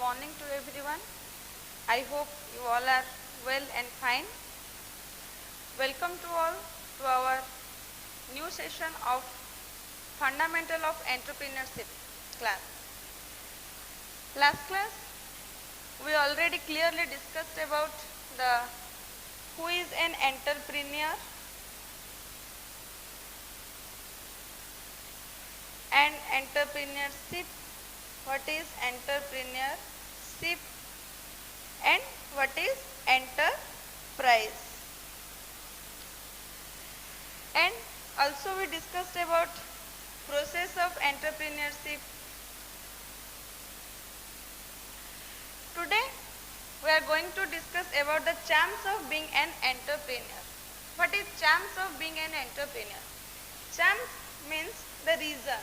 morning to everyone. I hope you all are well and fine. Welcome to all to our new session of Fundamental of Entrepreneurship class. Last class, we already clearly discussed about the who is an entrepreneur and entrepreneurship, what is entrepreneurship and what is enterprise. And also we discussed about process of entrepreneurship. Today we are going to discuss about the charms of being an entrepreneur. What is charms of being an entrepreneur? Charms means the reason.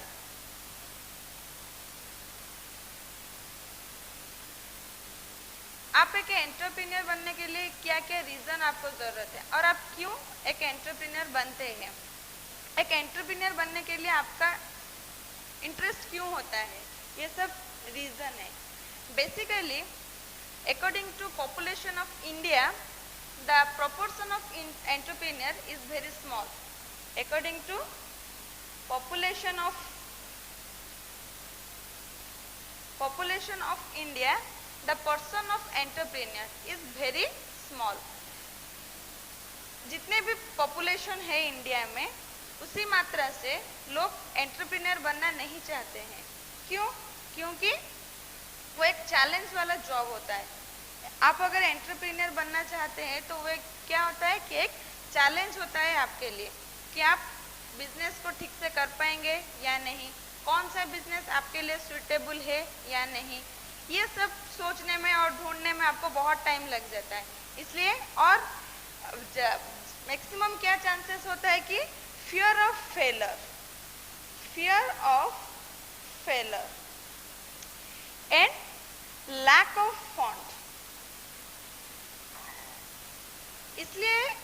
आप एक entrepreneur बनने के लिए क्या क्या reason आपको ज़रूरत है और आप क्यों एक एंटरप्रेन्योर बनते हैं। एक एंटरप्रेन्योर बनने के लिए आपका इंटरेस्ट क्यों होता है, ये सब रीज़न है। Basically according to population of India the proportion of entrepreneur is very small. According to population of India, the portion of entrepreneur is very small. जितने भी पॉपुलेशन है इंडिया में उसी मात्रा से लोग एंटरप्रेन्योर बनना नहीं चाहते हैं। क्यों? क्योंकि वो एक चैलेंज वाला जॉब होता है। आप अगर एंटरप्रेन्योर बनना चाहते हैं तो वो क्या होता है कि एक चैलेंज होता है आपके लिए कि आप बिजनेस को ठीक से कर पाएंगे या नहीं, कौन सा बिजनेस आपके लिए सूटेबल है या नहीं, ये सब सोचने में और ढूंढने में आपको बहुत टाइम लग जाता है। इसलिए और मैक्सिमम क्या चांसेस होता है कि fear of failure and lack of fund. इसलिए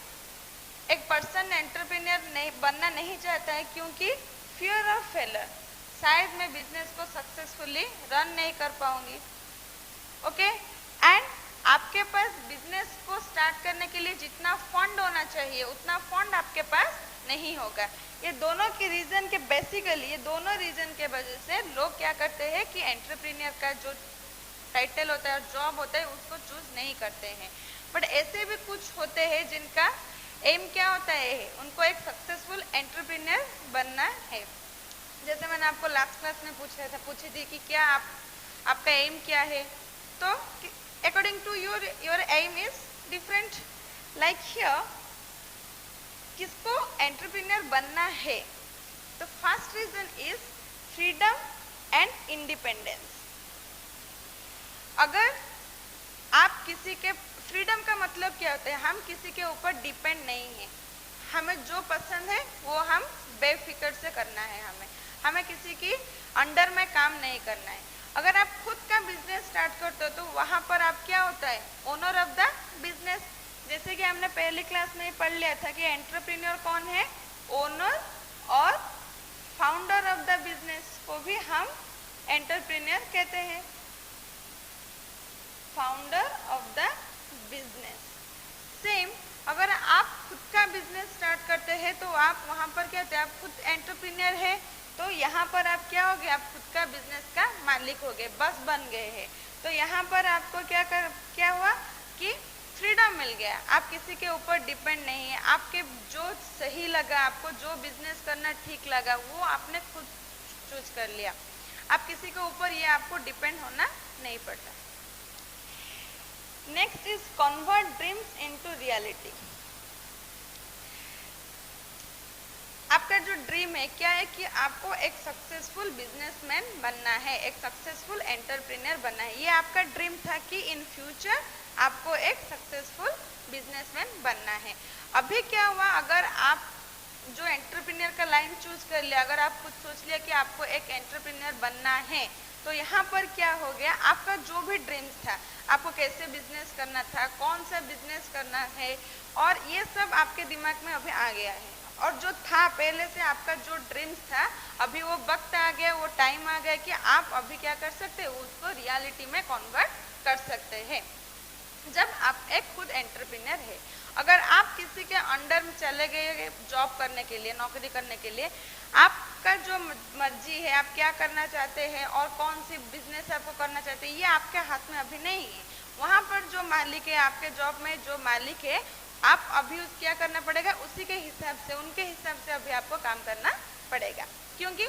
एक पर्सन एंटरप्रेन्योर बनना नहीं चाहता है क्योंकि फियर ऑफ फेलर, शायद मैं बिजनेस को सक्सेसफुली रन नहीं कर पाऊंगी। ओके, एंड आपके पास बिजनेस को स्टार्ट करने के लिए जितना फंड होना चाहिए उतना फंड आपके पास नहीं होगा। ये दोनों की रीजन के बेसिकली ये दोनों रीजन के वजह से लोग क्या करते हैं कि एंटरप्रेन्योर का जो टाइटल होता है और जॉब होता है उसको चूज नहीं करते हैं। बट ऐसे भी कुछ होते हैं जिनका एम क्या होता है, उनको एक सक्सेसफुल एंटरप्रेन्योर बनना है। जैसे मैंने आपको लास्ट क्लास में पूछी थी कि क्या आपका एम क्या है, तो according to your aim is different. Like here किसको एंटरप्रेन्योर बनना है, तो first reason is freedom and independence. अगर आप किसी के फ्रीडम का मतलब क्या होता है, हम किसी के ऊपर डिपेंड नहीं है, हमें जो पसंद है वो हम बेफिक्र से करना है, हमें किसी की अंडर में काम नहीं करना है। अगर आप खुद का बिजनेस स्टार्ट करते हो तो वहाँ पर आप क्या होता है, ओनर ऑफ द बिजनेस। जैसे कि हमने पहली क्लास में पढ़ लिया था कि एंटरप्रेन्योर कौन है, ओनर और फाउंडर ऑफ द बिजनेस को भी हम एंटरप्रेन्योर कहते हैं, founder of the business. Same अगर आप खुद का बिजनेस स्टार्ट करते हैं तो आप वहाँ पर क्या होते हैं, आप खुद एंटरप्रेन्योर है तो यहाँ पर आप क्या हो गए, आप खुद का बिजनेस का मालिक हो गए, बस बन गए हैं। तो यहाँ पर आपको क्या हुआ कि फ्रीडम मिल गया, आप किसी के ऊपर डिपेंड नहीं है। आपके जो सही लगा, आपको जो बिजनेस करना ठीक लगा वो आपने खुद चूज कर लिया, आप किसी के ऊपर ये आपको डिपेंड होना नहीं पड़ता। Next is convert dreams into reality. आपका जो ड्रीम है क्या है कि आपको एक सक्सेसफुल बिजनेसमैन बनना है, एक सक्सेसफुल एंटरप्रेन्योर बनना है। ये आपका ड्रीम था कि इन फ्यूचर आपको एक सक्सेसफुल बिजनेसमैन बनना है। अभी क्या हुआ, अगर आप जो एंटरप्रेन्योर का लाइन चूज कर लिया, अगर आप खुद सोच लिया कि आपको एक एंटरप्रेन्योर बनना है, तो यहाँ पर क्या हो गया, आपका जो भी ड्रीम्स था, आपको कैसे बिजनेस करना था, कौन सा बिजनेस करना है, और ये सब आपके दिमाग में अभी आ गया है। और जो था पहले से आपका जो ड्रीम्स था, अभी वो वक्त आ गया, वो टाइम आ गया कि आप अभी क्या कर सकते हो, उसको रियलिटी में कन्वर्ट कर सकते हैं। जब आप एक खुद एंटरप्रेन्योर है, अगर आप किसी के अंडर में चले गए जॉब करने के लिए, नौकरी करने के लिए, आपका जो मर्जी है, आप क्या करना चाहते हैं और कौन सी बिजनेस आपको करना चाहते हैं, ये आपके हाथ में अभी नहीं है। वहाँ पर जो मालिक है, आपके जॉब में जो मालिक है, आप अभी उस क्या करना पड़ेगा, उसी के हिसाब से, उनके हिसाब से अभी आपको काम करना पड़ेगा, क्योंकि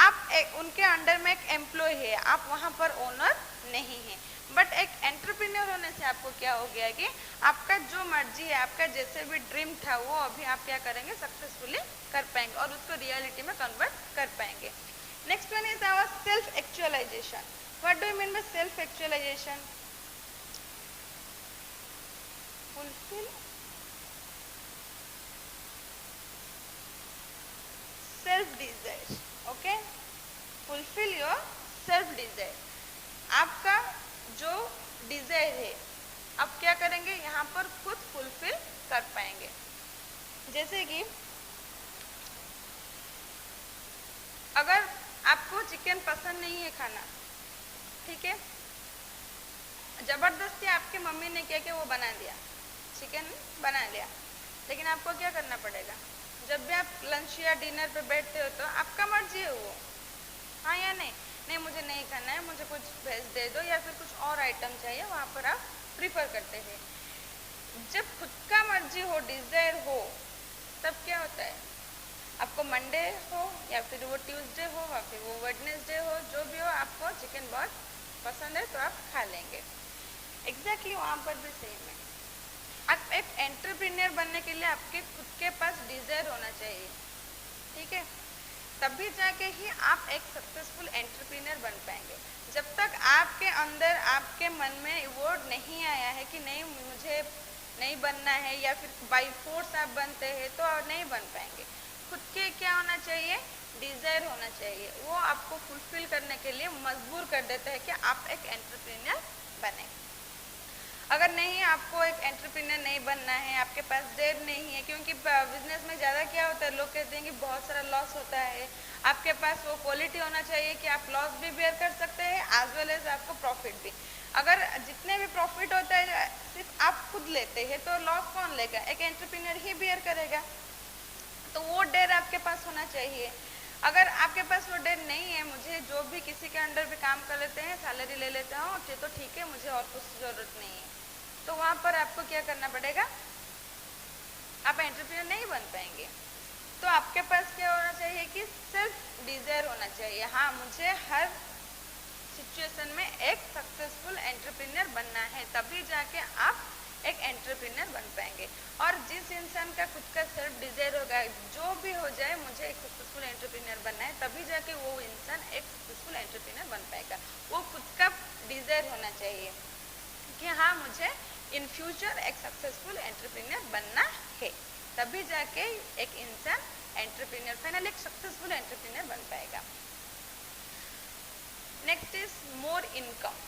आप उनके अंडर में एक एम्प्लॉय है, आप वहाँ पर ओनर नहीं है। बट एक एंटरप्रेन्योर होने से आपको क्या हो गया कि आपका जो मर्जी है, आपका जैसे भी ड्रीम था, वो अभी आप क्या करेंगे, सक्सेसफुली कर पाएंगे और उसको रियलिटी में कन्वर्ट कर पाएंगे। Next one is our self actualisation. What do you mean by self actualisation? Fulfil self desire. Okay, fulfil your self desire. आपका जो डिजायर है, आप क्या करेंगे, यहाँ पर खुद फुलफिल कर पाएंगे। जैसे कि अगर आपको चिकन पसंद नहीं है खाना, ठीक है, जबरदस्ती आपके मम्मी ने क्या किया, वो बना दिया, चिकन बना लिया, लेकिन आपको क्या करना पड़ेगा, जब भी आप लंच या डिनर पे बैठते हो तो आपका मर्जी है वो, हाँ या नहीं, नहीं मुझे नहीं खाना है, मुझे कुछ वेज दे दो या फिर कुछ और आइटम चाहिए, वहाँ पर आप प्रीफर करते हैं। जब खुद का मर्जी हो, डिजायर हो, तब क्या होता है, आपको मंडे हो या फिर वो ट्यूसडे हो या फिर वो वेडनेसडे हो, जो भी हो, आपको चिकन बहुत पसंद है तो आप खा लेंगे। एग्जैक्टली वहाँ पर भी सेम है। आप एक एंटरप्रेन्योर बनने के लिए आपके खुद के पास डिजायर होना चाहिए, ठीक है, तभी जाके ही आप एक सक्सेसफुल एंटरप्रेन्योर बन पाएंगे। जब तक आपके अंदर, आपके मन में वो नहीं आया है कि नहीं मुझे नहीं बनना है या फिर बाई फोर्स आप बनते हैं, तो नहीं बन पाएंगे। खुद के क्या होना चाहिए, डिजायर होना चाहिए, वो आपको फुलफिल करने के लिए मजबूर कर देता है कि आप एक एंटरप्रेन्योर बने। अगर नहीं, आपको एक एंटरप्रेन्योर नहीं बनना है, आपके पास देर नहीं है, क्योंकि बिजनेस में ज़्यादा क्या होता है, लोग कहते हैं कि बहुत सारा लॉस होता है, आपके पास वो क्वालिटी होना चाहिए कि आप लॉस भी बेयर कर सकते हैं एज वेल एज आपको प्रॉफिट भी। अगर जितने भी प्रॉफिट होता है सिर्फ आप खुद लेते हैं तो लॉस कौन लेगा, एक एंटरप्रेन्योर ही बेयर करेगा। तो वो डेर आपके पास होना चाहिए। अगर आपके पास वो डेर नहीं है, मुझे जो भी किसी के अंडर भी काम कर लेते हैं, सैलरी ले लेता हूँ, तो ठीक है, मुझे और कुछ ज़रूरत नहीं है, तो वहाँ पर आपको क्या करना पड़ेगा, आप एंटरप्रेन्योर नहीं बन पाएंगे। तो आपके पास क्या होना चाहिए कि सेल्फ डिजायर होना चाहिए, हाँ मुझे हर सिचुएशन में एक सक्सेसफुल एंटरप्रेन्योर बनना है, तभी जाके आप एक एंटरप्रेन्योर बन पाएंगे। और जिस इंसान का खुद का सेल्फ डिजायर होगा, जो भी हो जाए मुझे एक सक्सेसफुल एंटरप्रेन्योर बनना है, तभी जाके वो इंसान एक सक्सेसफुल एंटरप्रेन्योर बन पाएगा। वो खुद का डिजायर होना चाहिए कि हाँ मुझे इन फ्यूचर एक सक्सेसफुल एंटरप्रेन्योर बनना है, तभी जाके एक इंसान एंटरप्रेन्योर, फाइनली एक सक्सेसफुल एंटरप्रेन्योर बन पाएगा। Next is more income.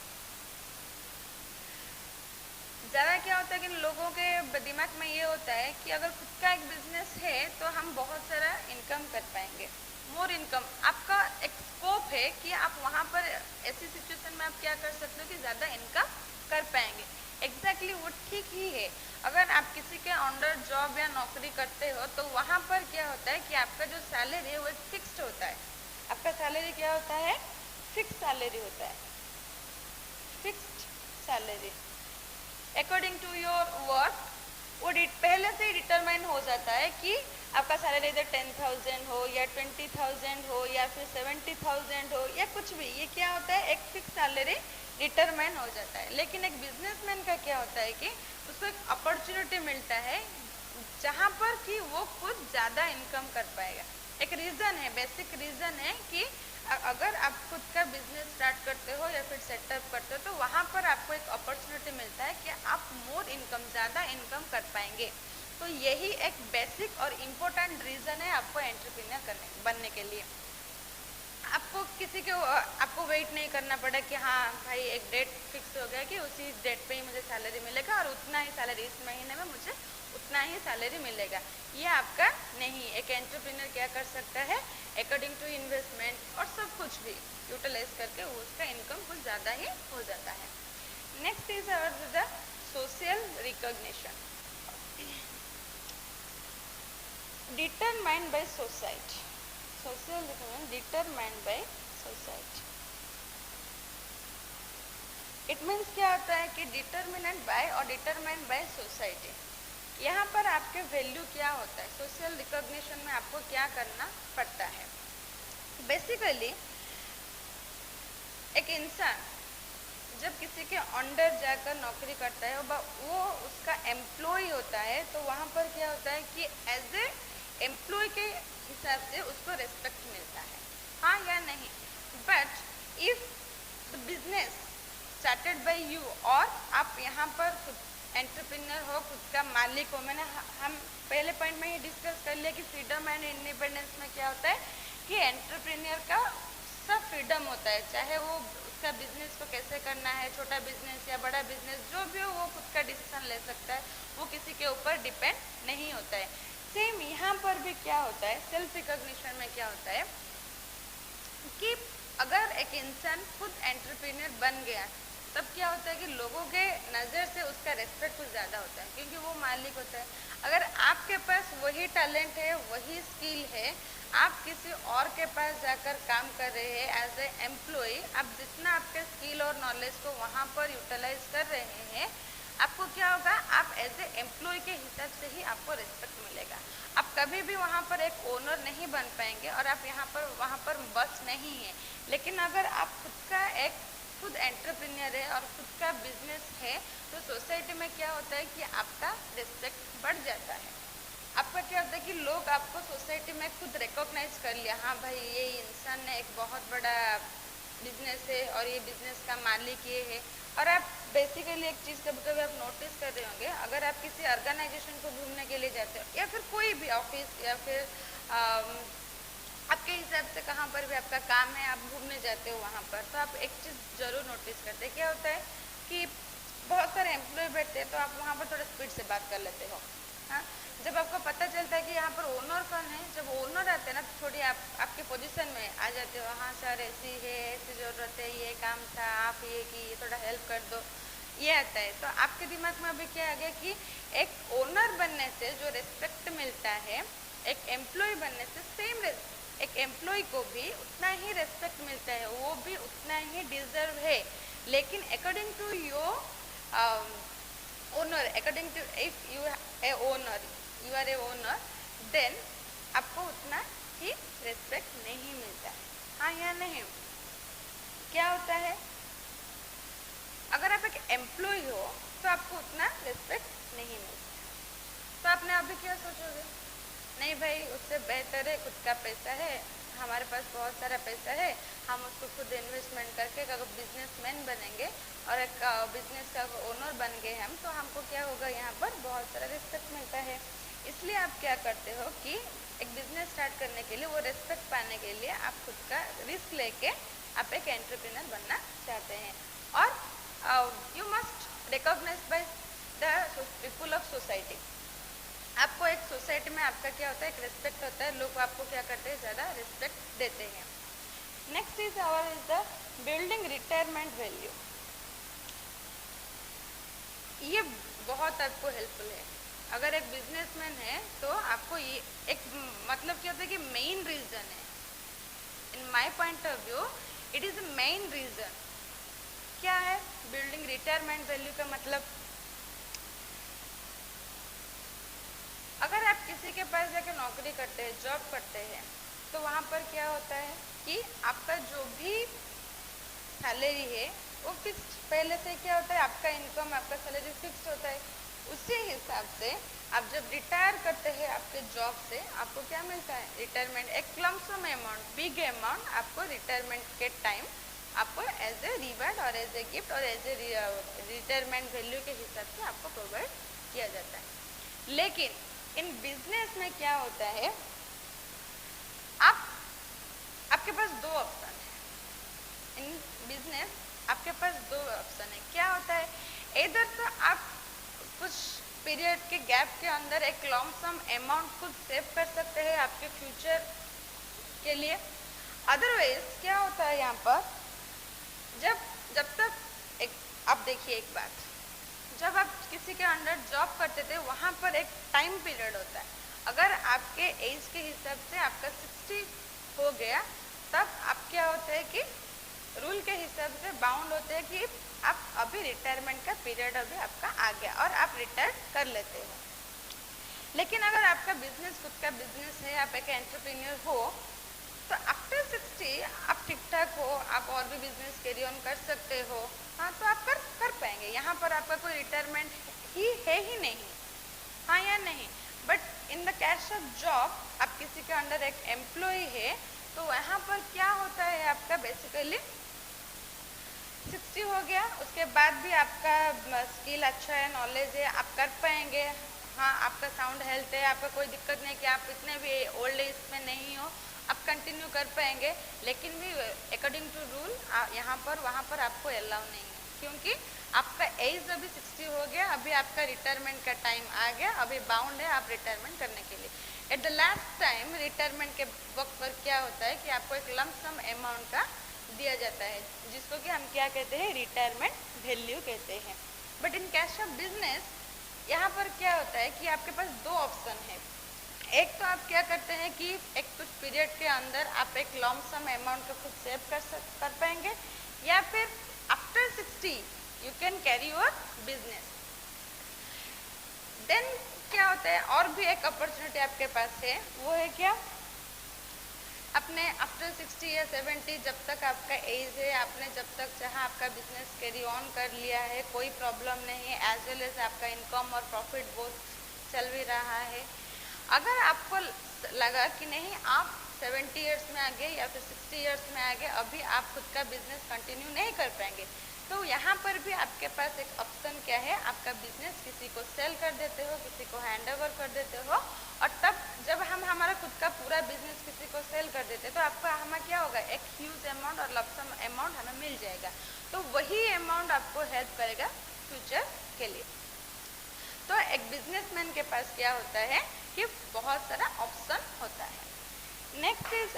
ज़्यादा क्या होता है कि लोगों के दिमाग में ये होता है कि अगर खुद का एक बिजनेस है तो हम बहुत सारा इनकम कर पाएंगे। मोर इनकम, आपका एक स्कोप है कि आप वहाँ पर ऐसी सिचुएशन में आप क्या कर सकते हो कि ज़्यादा इनकम कर पाएंगे। एग्जैक्टली वो ठीक ही है। अगर आप किसी के अंडर जॉब या नौकरी करते हो तो वहाँ पर क्या होता है कि आपका जो सैलरी है वो एक फिक्स्ड होता है। आपका सैलरी क्या होता है, फिक्स सैलरी होता है, fixed salary according to your work. वो पहले से ही डिटरमाइन हो जाता है कि आपका सैलरी इधर 10,000 हो या 20,000 हो या फिर 70,000 हो या कुछ भी, ये क्या होता है, एक फिक्स सैलरी डिटरमाइन हो जाता है। लेकिन एक बिजनेसमैन का क्या होता है कि उसको एक अपॉर्चुनिटी मिलता है जहाँ पर कि वो खुद ज़्यादा इनकम कर पाएगा। एक रीज़न है, बेसिक रीज़न है कि अगर आप खुद का बिजनेस स्टार्ट करते हो या फिर सेटअप करते हो तो वहाँ पर आपको एक अपॉर्चुनिटी मिलता है कि आप मोर इनकम, ज़्यादा इनकम कर पाएंगे। तो यही एक बेसिक और इम्पोर्टेंट रीज़न है आपको एंटरप्रेन्योर बनने के लिए। आपको किसी के आपको वेट नहीं करना पड़ा कि हाँ भाई एक डेट फिक्स हो गया कि उसी डेट पे ही मुझे सैलरी मिलेगा और उतना ही सैलरी इस महीने में मुझे उतना ही सैलरी मिलेगा, ये आपका नहीं। एक एंटरप्रेन्योर क्या कर सकता है, अकॉर्डिंग टू इन्वेस्टमेंट और सब कुछ भी यूटिलाइज करके उसका इनकम कुछ ज़्यादा ही हो जाता है। Next is our the social recognition determined by society. Social recognition determined by society. It means क्या होता है कि determined by और determined by society. यहाँ पर आपके वैल्यू क्या होता है, सोशल रिकॉग्निशन में आपको क्या करना पड़ता है। बेसिकली एक इंसान जब किसी के अंडर जाकर नौकरी करता है, वो उसका एम्प्लॉय होता है, तो वहाँ पर क्या होता है कि एज ए एम्प्लॉय के हिसाब से उसको रेस्पेक्ट मिलता है, हाँ या नहीं। But if the business started by you, और आप यहाँ पर खुद एंटरप्रेन्योर हो, खुद का मालिक हो, मैंने हम पहले पॉइंट में ये डिस्कस कर लिया कि फ्रीडम एंड इंडिपेंडेंस में क्या होता है कि एंटरप्रेन्योर का सब फ्रीडम होता है, चाहे वो उसका बिजनेस को कैसे करना है, छोटा बिजनेस या बड़ा बिजनेस जो भी हो, वो खुद का डिसीजन ले सकता है, वो किसी के ऊपर डिपेंड नहीं होता है। सेम यहाँ पर भी क्या होता है, सेल्फ रिकॉग्निशन में क्या होता है कि अगर एक इंसान खुद एंटरप्रेन्योर बन गया, तब क्या होता है कि लोगों के नज़र से उसका रेस्पेक्ट कुछ ज़्यादा होता है, क्योंकि वो मालिक होता है। अगर आपके पास वही टैलेंट है, वही स्किल है, आप किसी और के पास जाकर काम कर रहे हैं एज ए एम्प्लॉय, आप जितना आपके स्किल और नॉलेज को वहाँ पर यूटिलाइज कर रहे हैं, आपको क्या होगा, आप एज ए एम्प्लॉय के हिसाब से ही आपको रिस्पेक्ट मिलेगा। आप कभी भी वहाँ पर एक ओनर नहीं बन पाएंगे और आप वहाँ पर बस नहीं है। लेकिन अगर आप खुद एंटरप्रेन्योर है और खुद का बिजनेस है, तो सोसाइटी में क्या होता है कि आपका रिस्पेक्ट बढ़ जाता है। आपका क्या होता है कि लोग आपको सोसाइटी में खुद रिकॉग्नाइज कर लिया, हाँ भाई ये इंसान ने एक बहुत बड़ा बिजनेस है और ये बिजनेस का मालिक ये है। और आप बेसिकली एक चीज़ कभी कभी आप नोटिस कर रहे होंगे, अगर आप किसी ऑर्गेनाइजेशन को घूमने के लिए जाते हो या फिर कोई भी ऑफिस या फिर आपके हिसाब से कहाँ पर भी आपका काम है, आप घूमने जाते हो वहाँ पर, तो आप एक चीज़ जरूर नोटिस करते हैं, क्या होता है कि बहुत सारे एम्प्लॉय बैठते हैं, तो आप वहाँ पर थोड़ा स्पीड से बात कर लेते हो। हाँ, जब आपको पता चलता है कि यहाँ पर ओनर कौन है, जब ओनर आते हैं ना, तो थोड़ी आपके पोजीशन में आ जाते हो, हाँ सर ऐसी है, ऐसी ज़रूरत है, ये काम था, आप ये की थोड़ा हेल्प कर दो, ये आता है। तो आपके दिमाग में अभी क्या आ गया कि एक ओनर बनने से जो रिस्पेक्ट मिलता है, एक एम्प्लॉय बनने से सेम एक एम्प्लॉय को भी उतना ही रेस्पेक्ट मिलता है, वो भी उतना ही डिजर्व है। लेकिन according to your owner, according to if you a owner, you are a owner, then आपको उतना ही रेस्पेक्ट नहीं मिलता है, हाँ या नहीं। क्या होता है, अगर आप एक एम्प्लॉय हो तो आपको उतना रेस्पेक्ट नहीं मिलता, तो आपने अभी क्या सोचोगे, नहीं भाई उससे बेहतर है, खुद का पैसा है, हमारे पास बहुत सारा पैसा है, हम उसको खुद इन्वेस्टमेंट करके अगर बिजनेसमैन बनेंगे और एक बिजनेस का ओनर बन गए हम, तो हमको क्या होगा, यहाँ पर बहुत सारा रिस्पेक्ट मिलता है। इसलिए आप क्या करते हो कि एक बिजनेस स्टार्ट करने के लिए, वो रिस्पेक्ट पाने के लिए आप खुद का रिस्क लेके आप एक एंटरप्रेन्योर बनना चाहते हैं। और you must recognise by the people of society. आपको एक सोसाइटी में आपका क्या होता है, एक रिस्पेक्ट होता है, लोग आपको क्या करते हैं, ज़्यादा रिस्पेक्ट देते हैं। Next is the building retirement value. ये बहुत आपको हेल्पफुल है। अगर एक बिजनेसमैन है तो आपको ये एक मतलब क्या होता है कि मेन रीजन है, in my point of view it is the main reason. क्या है बिल्डिंग रिटायरमेंट वैल्यू का मतलब, अगर आप किसी के पास जाकर नौकरी करते हैं, जॉब करते हैं, तो वहाँ पर क्या होता है कि आपका जो भी सैलरी है वो फिक्स्ड, पहले से क्या होता है, आपका इनकम, आपका सैलरी फिक्स्ड होता है। उसी हिसाब से आप जब रिटायर करते हैं आपके जॉब से, आपको क्या मिलता है, रिटायरमेंट, एक lump sum amount, big amount आपको रिटायरमेंट के टाइम आपको एज ए रिवार्ड और एज ए गिफ्ट और एज ए रिटायरमेंट वैल्यू के हिसाब से आपको प्रोवाइड किया जाता है। लेकिन इन बिजनेस में क्या होता है, आपके पास दो ऑप्शन है। इन बिजनेस आपके पास दो ऑप्शन है। क्या होता है, इधर तो आप कुछ पीरियड के गैप के अंदर एक लॉन्ग सम अमाउंट खुद सेव कर सकते हैं आपके फ्यूचर के लिए। अदरवाइज क्या होता है यहाँ पर, जब तक एक आप देखिए एक बात, जब आप किसी के अंडर जॉब करते थे वहाँ पर एक टाइम पीरियड होता है। अगर आपके एज के हिसाब से आपका 60 हो गया तब आप क्या होता है कि रूल के हिसाब से बाउंड होते हैं कि आप अभी रिटायरमेंट का पीरियड अभी आपका आ गया और आप रिटायर कर लेते हो। लेकिन अगर आपका बिजनेस खुद का बिजनेस है, आप एक एंटरप्रेन्योर हो, तो आफ्टर 60 आप ठीक ठाक हो, आप और भी बिजनेस कैरी ऑन कर सकते हो। हाँ, तो आप कर पाएंगे। यहाँ पर आपका कोई रिटायरमेंट ही नहीं, हाँ या नहीं। But in the cash of job आप किसी के अंडर एक एम्प्लॉय है तो वहाँ पर क्या होता है, आपका बेसिकली 60 हो गया, उसके बाद भी आपका स्किल अच्छा है, नॉलेज है, आप कर पाएंगे। हाँ, आपका साउंड हेल्थ है, आपका कोई दिक्कत नहीं कि आप इतने भी ओल्ड एज में नहीं हो, आप कंटिन्यू कर पाएंगे। लेकिन भी अकॉर्डिंग टू रूल यहाँ पर वहाँ पर आपको अलाउ नहीं है, क्योंकि आपका एज अभी 60 हो गया, अभी आपका रिटायरमेंट का टाइम आ गया, अभी बाउंड है आप रिटायरमेंट करने के लिए। At the last time retirement के वक्त पर क्या होता है कि आपको एक लंप सम अमाउंट का दिया जाता है, जिसको कि हम क्या कहते हैं, रिटायरमेंट वैल्यू कहते हैं। But in cash of business यहाँ पर क्या होता है कि आपके पास दो ऑप्शन है। एक तो आप क्या करते हैं कि एक कुछ पीरियड के अंदर आप एक लॉन्ग सम अमाउंट का खुद सेव कर पाएंगे, या फिर after 60 you can carry your business. Then क्या होता है, और भी एक अपॉर्चुनिटी आपके पास है, वो है क्या, अपने आफ्टर 60 या 70 जब तक आपका एज है, आपने जब तक चाहा आपका बिजनेस कैरी ऑन कर लिया है, कोई प्रॉब्लम नहीं है, एज वेल एज आपका इनकम और प्रॉफिट बहुत चल भी रहा है। अगर आपको लगा कि नहीं आप 70 ईयर्स में आ गए या फिर 60 ईयर्स में आ गए, अभी आप खुद का बिजनेस कंटिन्यू नहीं कर पाएंगे, तो यहाँ पर भी आपके पास एक ऑप्शन क्या है, आपका बिजनेस किसी को सेल कर देते हो, किसी को हैंड ओवर कर देते हो। और तब जब हम हमारा खुद का पूरा बिजनेस किसी को सेल कर देते तो आपका हमें क्या होगा, एक ह्यूज अमाउंट और लमसम अमाउंट हमें मिल जाएगा। तो वही अमाउंट आपको हेल्प करेगा फ्यूचर के लिए। तो एक बिजनेसमैन के पास क्या होता है कि बहुत सारा ऑप्शन होता है। Next is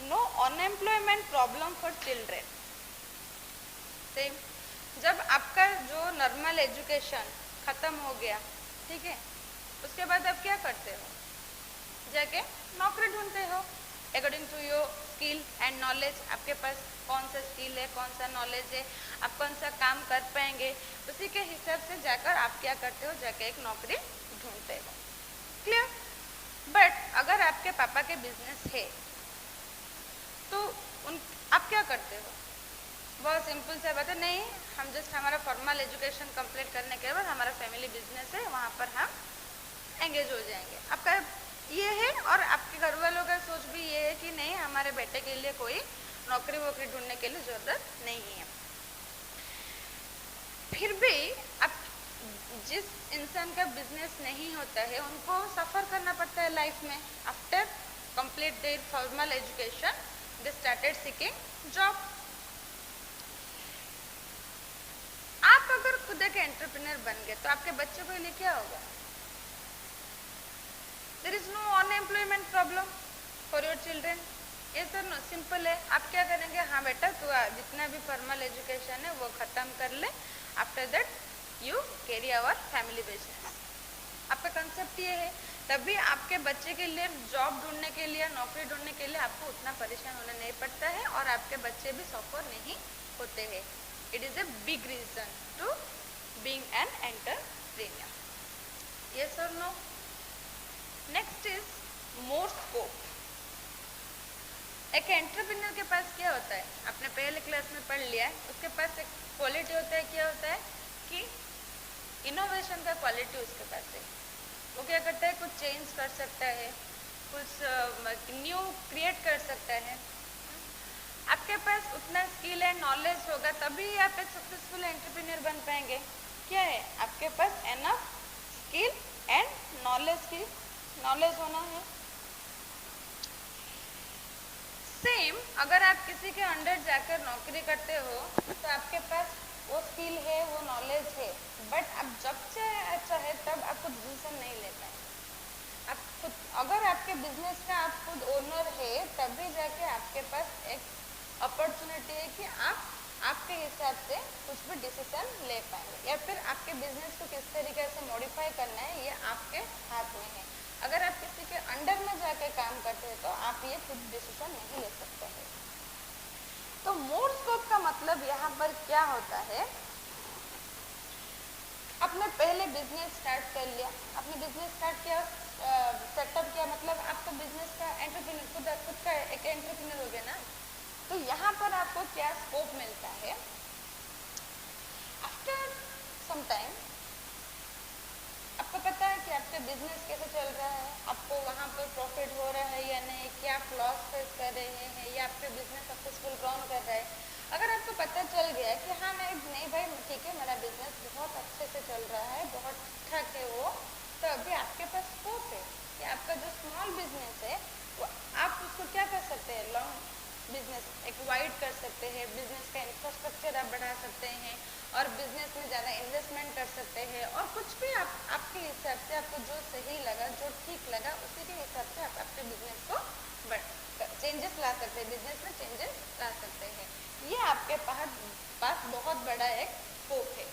no unemployment problem for children. जब आपका जो नॉर्मल एजुकेशन खत्म हो गया, ठीक है, उसके बाद आप क्या करते हो, जाके नौकरी ढूंढते हो according to your skill and knowledge. आपके पास कौन सा स्किल है, कौन सा नॉलेज है, आप कौन सा काम कर पाएंगे, उसी के हिसाब से जाकर आप क्या करते हो, जाके एक नौकरी ढूंढते हो। क्लियर। बट अगर आपके पापा के बिजनेस है तो आप क्या करते हो, बहुत सिंपल सा बात है, नहीं हम जस्ट हमारा फॉर्मल एजुकेशन कंप्लीट करने के बाद हमारा फैमिली बिजनेस है, वहाँ पर हम एंगेज हो जाएंगे। आपका ये है, और आपके घर वालों का सोच भी ये है कि नहीं हमारे बेटे के लिए कोई नौकरी वोकरी ढूंढने के लिए ज़रूरत नहीं है। फिर भी अब जिस इंसान का बिजनेस नहीं होता है उनको सफ़र करना पड़ता है लाइफ में। After complete their formal education they started seeking job. आप अगर खुद एक एंटरप्रेन्योर बन गए तो आपके बच्चों को लिए क्या होगा, there is no unemployment problem for your children. ये सर नो सिंपल है। आप क्या करेंगे, हाँ बेटा तू जितना भी फॉर्मल एजुकेशन है वो ख़त्म कर ले, after that you carry our family business. आपका कंसेप्ट ये है। तभी आपके बच्चे के लिए जॉब ढूंढने के लिए, नौकरी ढूंढने के लिए आपको उतना परेशान होना नहीं पड़ता है, और आपके बच्चे भी सफर नहीं होते हैं। It is a big reason to being an entrepreneur. Yes और no. Next is more scope. एक एंटरप्रेन्योर के पास क्या होता है, आपने पहले क्लास में पढ़ लिया है, उसके पास एक क्वालिटी होता है, क्या होता है कि इनोवेशन का क्वालिटी उसके पास है। वो क्या करता है, कुछ चेंज कर सकता है, कुछ न्यू क्रिएट कर सकता है। आपके पास उतना स्किल एंड नॉलेज होगा तभी आप एक सक्सेसफुल एंटरप्रेन्योर बन पाएंगे। क्या है, आपके पास एनफ स्किल एंड नॉलेज होना है। सेम अगर आप किसी के अंडर जाकर नौकरी करते हो तो आपके पास वो स्किल है, वो नॉलेज है, बट अब जब चाहे तब आप खुद डिसीजन नहीं ले पाएंगे। आप खुद, अगर आपके बिजनेस का आप खुद ओनर है तभी जाके आपके पास एक अपॉर्चुनिटी है कि आप आपके हिसाब से कुछ भी डिसीजन ले पाएंगे, या फिर आपके बिजनेस को किस तरीके से मॉडिफाई करना है ये आपके हाथ में है। अगर आप किसी के अंडर में जाके काम करते हैं तो आप ये खुद डिसीजन नहीं ले सकते हैं। तो मोर स्कोप का मतलब यहाँ पर क्या होता है, आपने पहले बिजनेस स्टार्ट कर लिया, आपने बिजनेस स्टार्ट किया, सेटअप किया, मतलब आपका बिजनेस का एंटरप्रेन्योर खुद का एक एंटरप्रेन्योर हो गया ना। तो यहाँ पर आपको क्या स्कोप मिलता है, आफ्टर सम टाइम आपको पता है कि आपका बिजनेस कैसे चल रहा है, आपको वहाँ पर प्रॉफिट हो रहा है या नहीं, क्या आप लॉस फेस कर रहे हैं या आपका बिजनेस सक्सेसफुल रन कर रहा है। अगर आपको पता चल गया कि हाँ नहीं भाई ठीक है, मेरा बिजनेस बहुत अच्छे से चल रहा है, बहुत ठीक ठाक है वो, तो अभी आपके पास स्कोप है कि आपका जो स्मॉल बिजनेस है वो आप उसको क्या कर सकते हैं, लॉन्ग बिजनेस एक वाइड कर सकते हैं, बिजनेस का इंफ्रास्ट्रक्चर आप बढ़ा सकते हैं और बिजनेस में ज़्यादा इन्वेस्टमेंट कर सकते हैं, और कुछ भी आप आपके हिसाब से आपको जो सही लगा, जो ठीक लगा, उसी के हिसाब से आप आपके बिजनेस को चेंजेस ला सकते हैं, बिजनेस में चेंजेस ला सकते हैं। ये आपके पास बहुत बड़ा एक स्कोप है,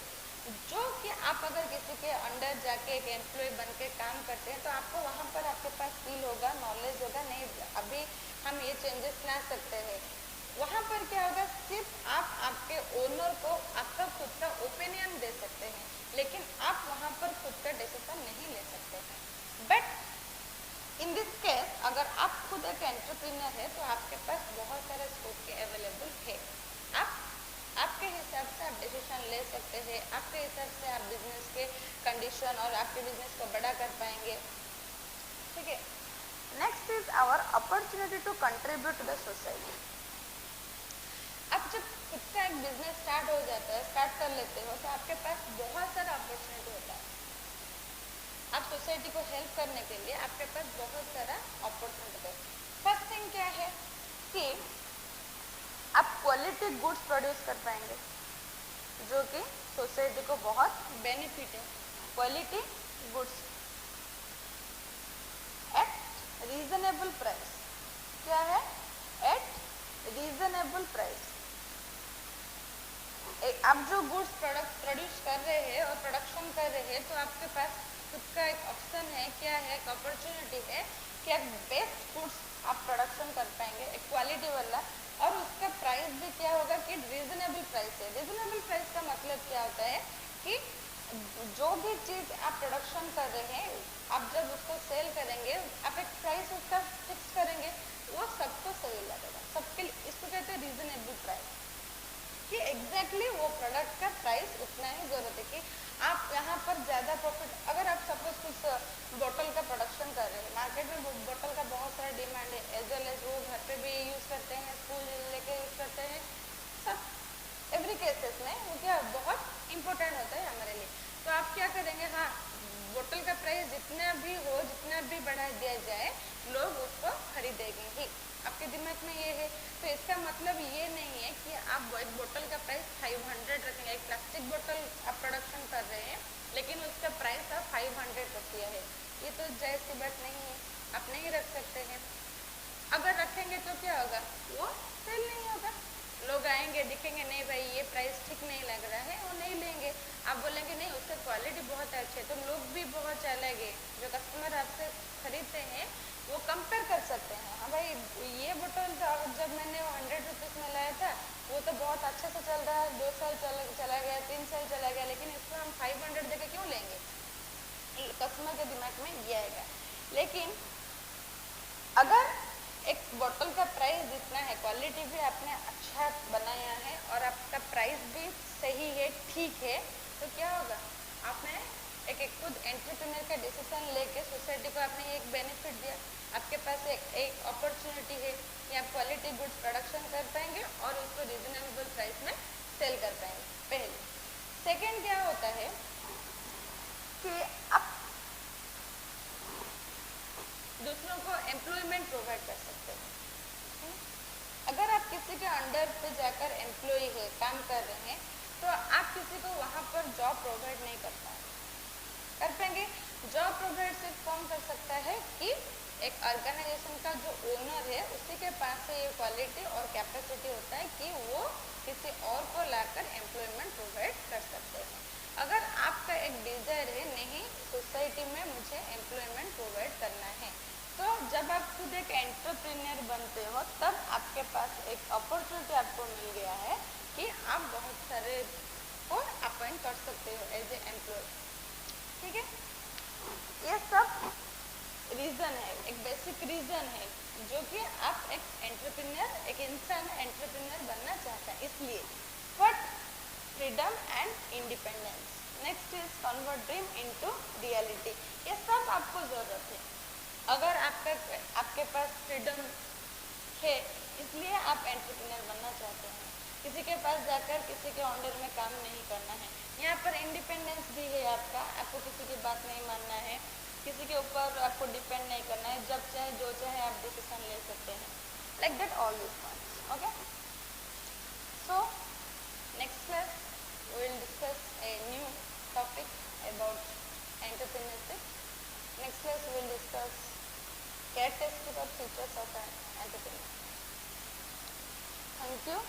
जो कि आप अगर किसी के अंडर जाके एक एम्प्लॉय बन के काम करते हैं तो आपको वहाँ पर आपके पास फील होगा, नॉलेज होगा, नहीं अभी हम ये चेंजेस ला सकते हैं। वहाँ पर क्या होगा, सिर्फ आप आपके ओनर को आपका खुद का ओपिनियन दे सकते हैं, लेकिन आप वहाँ पर खुद का डिसीजन नहीं ले सकते हैं। बट इन दिस केस अगर आप खुद एक एंटरप्रेन्योर है तो आपके पास बहुत सारे स्कोप के अवेलेबल है, आप आपके हिसाब से आप डिसीजन ले सकते हैं, आपके हिसाब से आप बिजनेस के कंडीशन और आपके बिजनेस को बड़ा कर पाएंगे। ठीक है, next is our opportunity to contribute to the society. अब जब खुद का एक बिजनेस स्टार्ट हो जाता है, स्टार्ट कर लेते हो, तो आपके पास बहुत सारा अपॉर्चुनिटी होता है। आप सोसाइटी को हेल्प करने के लिए आपके पास बहुत सारा अपॉर्चुनिटी है। फर्स्ट थिंग क्या है कि आप क्वालिटी गुड्स प्रोड्यूस कर पाएंगे, जो कि सोसाइटी को बहुत बेनिफिट है। Quality goods at reasonable price, क्या है, एट रीजनेबल प्राइस। आप जो गुड्स प्रोडक्ट प्रोड्यूस कर रहे हैं और प्रोडक्शन कर रहे हैं, तो आपके पास खुद का एक ऑप्शन है, क्या है, एक अपॉर्चुनिटी है कि आप बेस्ट गुड्स आप प्रोडक्शन कर पाएंगे, एक क्वालिटी वाला, और उसका प्राइस भी क्या होगा कि रीजनेबल प्राइस है। रीजनेबल प्राइस का मतलब क्या होता है कि जो भी चीज़ आप प्रोडक्शन कर रहे हैं, आप जब उसको सेल करेंगे, आप एक प्राइस उसका फिक्स करेंगे, वो सबको सही लगेगा, सबके लिए। इसको कहते हैं रीजनेबल प्राइस, कि एग्जैक्टली वो प्रोडक्ट का प्राइस उतना ही जरूरत है कि आप यहाँ पर ज़्यादा प्रॉफिट, अगर आप सपोज कुछ बोतल का प्रोडक्शन कर रहे हैं, मार्केट में बोतल का बहुत सारा डिमांड है, एज वेल एज वो घर पे भी यूज़ करते हैं, स्कूल लेके यूज़ करते हैं, सब एवरी केसेस में वो क्या बहुत इम्पोर्टेंट होता है हमारे लिए। तो आप क्या करेंगे, हाँ बोतल का प्राइस जितना भी हो, जितना भी बढ़ा दिया जाए, लोग उसको खरीदेंगे ही, आपके दिमाग में ये है। तो इसका मतलब ये नहीं है कि आप एक बोतल का प्राइस 500 रखेंगे। एक प्लास्टिक बोतल आप प्रोडक्शन कर रहे हैं लेकिन उसका प्राइस आप 500 रख दिया है, ये तो जायज़ सी बात नहीं है, आप नहीं रख सकते हैं। अगर रखेंगे तो क्या होगा, वो सेल नहीं होगा, लोग आएंगे दिखेंगे, नहीं भाई ये प्राइस ठीक नहीं लग रहा है, वो नहीं लेंगे। आप बोलेंगे नहीं उसका क्वालिटी बहुत अच्छी है, तो लोग भी बहुत चलेंगे, जो कस्टमर आपसे खरीदते हैं वो कंपेयर कर सकते हैं, हाँ भाई ये बोतल जब मैंने 100 रुपीज़ में लाया था वो तो बहुत अच्छे से चल रहा है, 2 साल चला गया, 3 साल चला गया, लेकिन इसको हम 500 देके क्यों लेंगे, कस्टमर के दिमाग में ये आएगा। लेकिन अगर एक बोतल का प्राइस जितना है, क्वालिटी भी आपने अच्छा बनाया है और आपका प्राइस भी सही है, ठीक है, तो क्या होगा, आपने एक खुद एंटरप्रेन्योर का डिसीजन लेके सोसाइटी को आपने एक बेनिफिट दिया, आपके पास एक अपॉर्चुनिटी है कि आप क्वालिटी गुड्स प्रोडक्शन कर पाएंगे और उसको रीजनेबल प्राइस में सेल कर पाएंगे, पहले। सेकेंड क्या होता है कि आप दूसरों को एम्प्लॉयमेंट प्रोवाइड कर सकते हैं। अगर आप किसी के अंडर पे जाकर एम्प्लॉय है, काम कर रहे हैं, तो आप किसी को वहाँ पर जॉब प्रोवाइड नहीं कर पाएंगे, प्रोवाइड सिर्फ कौन कर सकता है कि एक ऑर्गेनाइजेशन का जो ओनर है उसी के पास से ये क्वालिटी और कैपेसिटी होता है कि वो किसी और को लाकर एम्प्लॉयमेंट प्रोवाइड कर सकते हैं। अगर आपका एक डिजायर है नहीं सोसाइटी में मुझे एम्प्लॉयमेंट प्रोवाइड करना है, तो जब आप खुद एक एंटरप्रेन्योर बनते हो तब आपके पास एक अपॉर्चुनिटी आपको मिल गया है कि आप बहुत सारे को अपॉइंट कर सकते हो एज ए एम्प्लॉय। ठीक है, ये सब रीजन है, एक बेसिक रीजन है जो कि आप एक एंटरप्रेन्योर, एक इंसान एंटरप्रेन्योर बनना चाहता है इसलिए। But freedom and independence, next is convert dream into reality, ये सब आपको जरूरत है। अगर आपके पास फ्रीडम है इसलिए आप एंटरप्रेन्योर बनना चाहते हैं, किसी के पास जाकर किसी के अंडर में काम नहीं करना है। यहाँ पर इंडिपेंडेंस भी है आपका, आपको किसी की बात नहीं मानना है, किसी के ऊपर आपको डिपेंड नहीं करना है, जब चाहे जो चाहे आप डिसीजन ले सकते हैं। Like that all this points. Okay, so next class we will discuss a new topic about entrepreneurship. Next class we will discuss characteristics or features of an entrepreneur. Thank you.